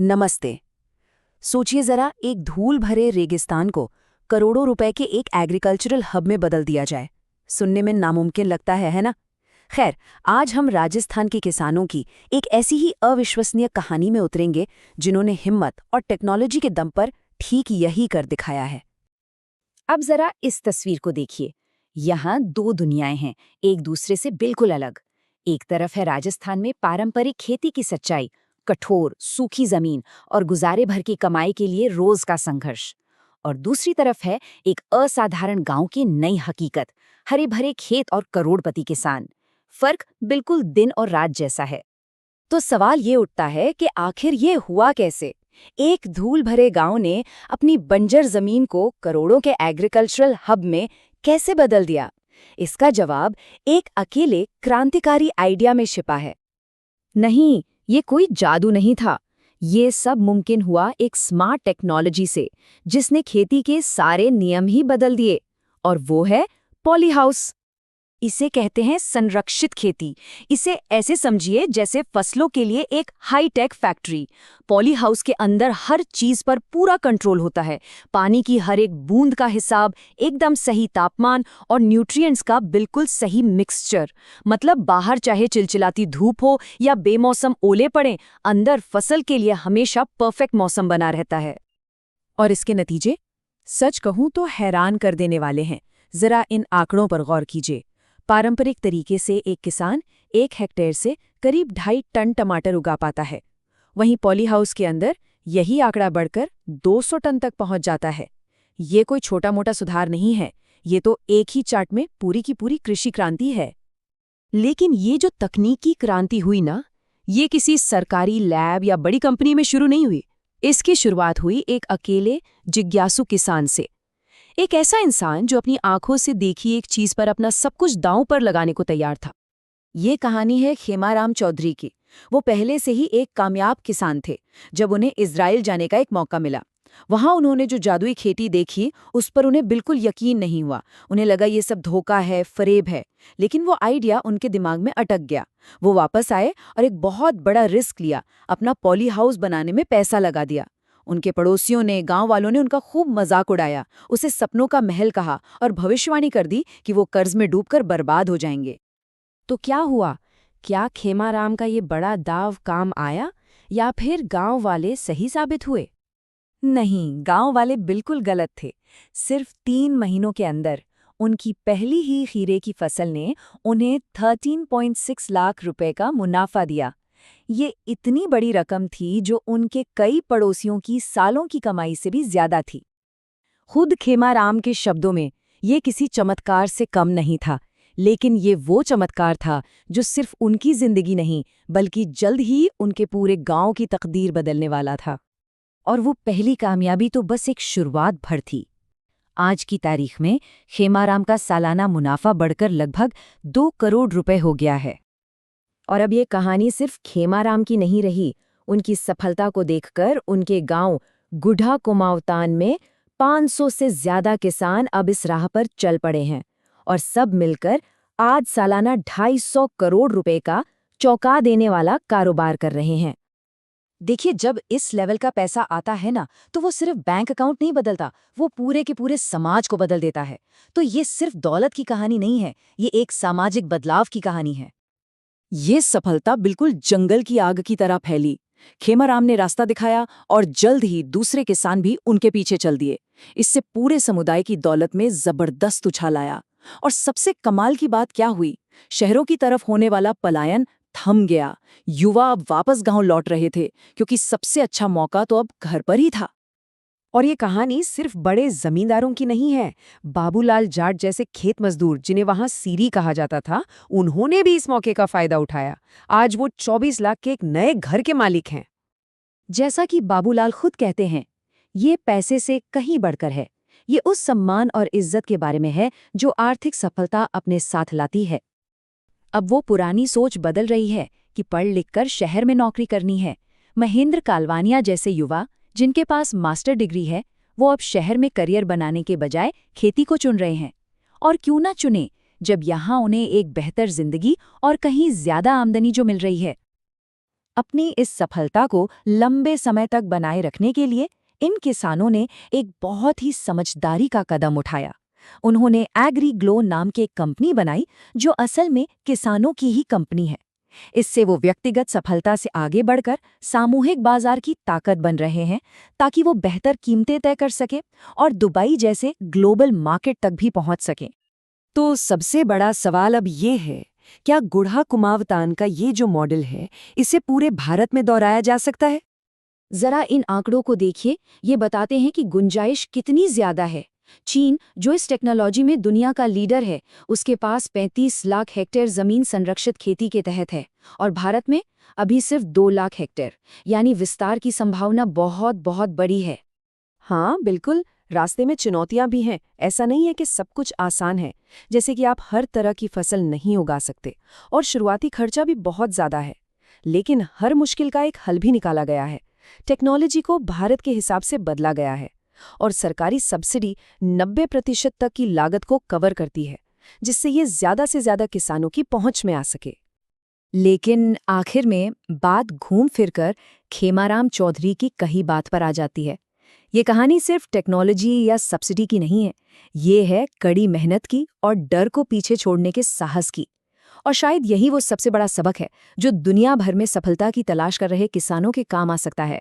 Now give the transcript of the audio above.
नमस्ते। सोचिए जरा, एक धूल भरे रेगिस्तान को करोड़ों रुपए के एक एग्रीकल्चरल हब में बदल दिया जाए। सुनने में नामुमकिन लगता है ना? खैर, आज हम राजस्थान के किसानों की एक ऐसी ही अविश्वसनीय कहानी में उतरेंगे जिन्होंने हिम्मत और टेक्नोलॉजी के दम पर ठीक यही कर दिखाया है। अब जरा इस तस्वीर को देखिए। यहाँ दो दुनियाएं हैं, एक दूसरे से बिल्कुल अलग। एक तरफ है राजस्थान में पारंपरिक खेती की सच्चाई, कठोर सूखी जमीन और गुजारे भर की कमाई के लिए रोज का संघर्ष। और दूसरी तरफ है एक असाधारण गांव की नई हकीकत, हरे भरे खेत और करोड़पति किसान। फर्क बिल्कुल दिन और रात जैसा है। तो सवाल ये उठता है कि आखिर ये हुआ कैसे? एक धूल भरे गांव ने अपनी बंजर जमीन को करोड़ों के एग्रीकल्चरल हब में कैसे बदल दिया? इसका जवाब एक अकेले क्रांतिकारी आइडिया में छिपा है। नहीं, ये कोई जादू नहीं था। ये सब मुमकिन हुआ एक स्मार्ट टेक्नोलॉजी से, जिसने खेती के सारे नियम ही बदल दिए। और वो है पॉली हाउस। इसे कहते हैं संरक्षित खेती। इसे ऐसे समझिए जैसे फसलों के लिए एक हाई-टेक फैक्ट्री। पॉली हाउस के अंदर हर चीज पर पूरा कंट्रोल होता है। पानी की हर एक बूंद का हिसाब, एकदम सही तापमान और न्यूट्रिएंट्स का बिल्कुल सही मिक्सचर। मतलब बाहर चाहे चिलचिलाती धूप हो या बेमौसम ओले पड़े, अंदर फसल के लिए हमेशा परफेक्ट मौसम बना रहता है। और इसके नतीजे सच कहूं तो हैरान कर देने वाले हैं। जरा इन आंकड़ों पर गौर कीजिए। पारंपरिक तरीके से एक किसान 1 हेक्टेयर से करीब 2.5 टन टमाटर उगा पाता है। वहीं पॉली हाउस के अंदर यही आंकड़ा बढ़कर 200 टन तक पहुंच जाता है। ये कोई छोटा मोटा सुधार नहीं है, ये तो एक ही चार्ट में पूरी की पूरी कृषि क्रांति है। लेकिन ये जो तकनीकी क्रांति हुई ना, ये किसी सरकारी लैब या बड़ी कंपनी में शुरू नहीं हुई। इसकी शुरुआत हुई एक अकेले जिज्ञासु किसान से। एक ऐसा इंसान जो अपनी आंखों से देखी एक चीज पर अपना सब कुछ दांव पर लगाने को तैयार था। ये कहानी है खेमाराम चौधरी की। वो पहले से ही एक कामयाब किसान थे। जब उन्हें इजराइल जाने का एक मौका मिला, वहां उन्होंने जो जादुई खेती देखी, उस पर उन्हें बिल्कुल यकीन नहीं हुआ। उन्हें लगा ये सब धोखा है, फरेब है। लेकिन वो आइडिया उनके दिमाग में अटक गया। वो वापस आए और एक बहुत बड़ा रिस्क लिया, अपना पॉली हाउस बनाने में पैसा लगा दिया। उनके पड़ोसियों ने, गांव वालों ने उनका खूब मजाक उड़ाया, उसे सपनों का महल कहा और भविष्यवाणी कर दी कि वो कर्ज में डूबकर बर्बाद हो जाएंगे। तो क्या हुआ? क्या खेमाराम का ये बड़ा दाव काम आया, या फिर गांव वाले सही साबित हुए? नहीं, गांव वाले बिल्कुल गलत थे। सिर्फ 3 महीनों के अंदर उनकी पहली ही खीरे की फसल ने उन्हें 13.6 लाख रुपए का मुनाफा दिया। ये इतनी बड़ी रकम थी जो उनके कई पड़ोसियों की सालों की कमाई से भी ज्यादा थी। खुद खेमाराम के शब्दों में, ये किसी चमत्कार से कम नहीं था, लेकिन ये वो चमत्कार था जो सिर्फ उनकी जिंदगी नहीं, बल्कि जल्द ही उनके पूरे गांव की तकदीर बदलने वाला था। और वो पहली कामयाबी तो बस एक शुरुआत भर थी। आज की तारीख में खेमाराम का सालाना मुनाफा बढ़कर लगभग 2 करोड़ रुपए हो गया है। और अब ये कहानी सिर्फ खेमाराम की नहीं रही। उनकी सफलता को देखकर उनके गांव गुढ़ा कुमाऊतान में 500 से ज्यादा किसान अब इस राह पर चल पड़े हैं, और सब मिलकर आज सालाना 250 करोड़ रुपए का चौंका देने वाला कारोबार कर रहे हैं। देखिए, जब इस लेवल का पैसा आता है ना, तो वो सिर्फ बैंक अकाउंट नहीं बदलता, वो पूरे के पूरे समाज को बदल देता है। तो ये सिर्फ दौलत की कहानी नहीं है, ये एक सामाजिक बदलाव की कहानी है। ये सफलता बिल्कुल जंगल की आग की तरह फैली। खेमाराम ने रास्ता दिखाया और जल्द ही दूसरे किसान भी उनके पीछे चल दिए। इससे पूरे समुदाय की दौलत में जबरदस्त उछाल आया। और सबसे कमाल की बात क्या हुई? शहरों की तरफ होने वाला पलायन थम गया। युवा अब वापस गांव लौट रहे थे, क्योंकि सबसे अच्छा मौका तो अब घर पर ही था। और ये कहानी सिर्फ बड़े जमींदारों की नहीं है। बाबूलाल जाट जैसे खेत मजदूर, जिन्हें वहां सीरी कहा जाता था, उन्होंने भी इस मौके का फायदा उठाया। आज वो 24 लाख के एक नए घर के मालिक हैं। जैसा कि बाबूलाल खुद कहते हैं, ये पैसे से कहीं बढ़कर है। ये उस सम्मान और इज्जत के बारे में है जो आर्थिक सफलता अपने साथ लाती है। अब वो पुरानी सोच बदल रही है कि पढ़ लिख कर शहर में नौकरी करनी है। महेंद्र कालवानिया जैसे युवा, जिनके पास मास्टर डिग्री है, वो अब शहर में करियर बनाने के बजाय खेती को चुन रहे हैं। और क्यों ना चुने, जब यहाँ उन्हें एक बेहतर जिंदगी और कहीं ज्यादा आमदनी जो मिल रही है। अपनी इस सफलता को लंबे समय तक बनाए रखने के लिए इन किसानों ने एक बहुत ही समझदारी का कदम उठाया। उन्होंने एग्रीग्लो नाम की एक कंपनी बनाई जो असल में किसानों की ही कंपनी है। इससे वो व्यक्तिगत सफलता से आगे बढ़कर सामूहिक बाजार की ताकत बन रहे हैं, ताकि वो बेहतर कीमतें तय कर सके और दुबई जैसे ग्लोबल मार्केट तक भी पहुंच सके। तो सबसे बड़ा सवाल अब ये है, क्या गुढ़ा कुमावतान का ये जो मॉडल है, इसे पूरे भारत में दोहराया जा सकता है? जरा इन आंकड़ों को देखिए, ये बताते हैं कि गुंजाइश कितनी ज्यादा है। चीन, जो इस टेक्नोलॉजी में दुनिया का लीडर है, उसके पास 35 लाख हेक्टेयर जमीन संरक्षित खेती के तहत है, और भारत में अभी सिर्फ 2 लाख हेक्टेयर, यानी विस्तार की संभावना बहुत बहुत बड़ी है। हाँ बिल्कुल, रास्ते में चुनौतियां भी हैं। ऐसा नहीं है कि सब कुछ आसान है, जैसे कि आप हर तरह की फसल नहीं उगा सकते और शुरुआती खर्चा भी बहुत ज़्यादा है। लेकिन हर मुश्किल का एक हल भी निकाला गया है। टेक्नोलॉजी को भारत के हिसाब से बदला गया है और सरकारी सब्सिडी 90% तक की लागत को कवर करती है, जिससे ये ज़्यादा से ज़्यादा किसानों की पहुंच में आ सके। लेकिन आखिर में बात घूम फिरकर खेमाराम चौधरी की कही बात पर आ जाती है। ये कहानी सिर्फ टेक्नोलॉजी या सब्सिडी की नहीं है, ये है कड़ी मेहनत की और डर को पीछे छोड़ने के साहस की। और शायद यही वो सबसे बड़ा सबक है जो दुनिया भर में सफलता की तलाश कर रहे किसानों के काम आ सकता है।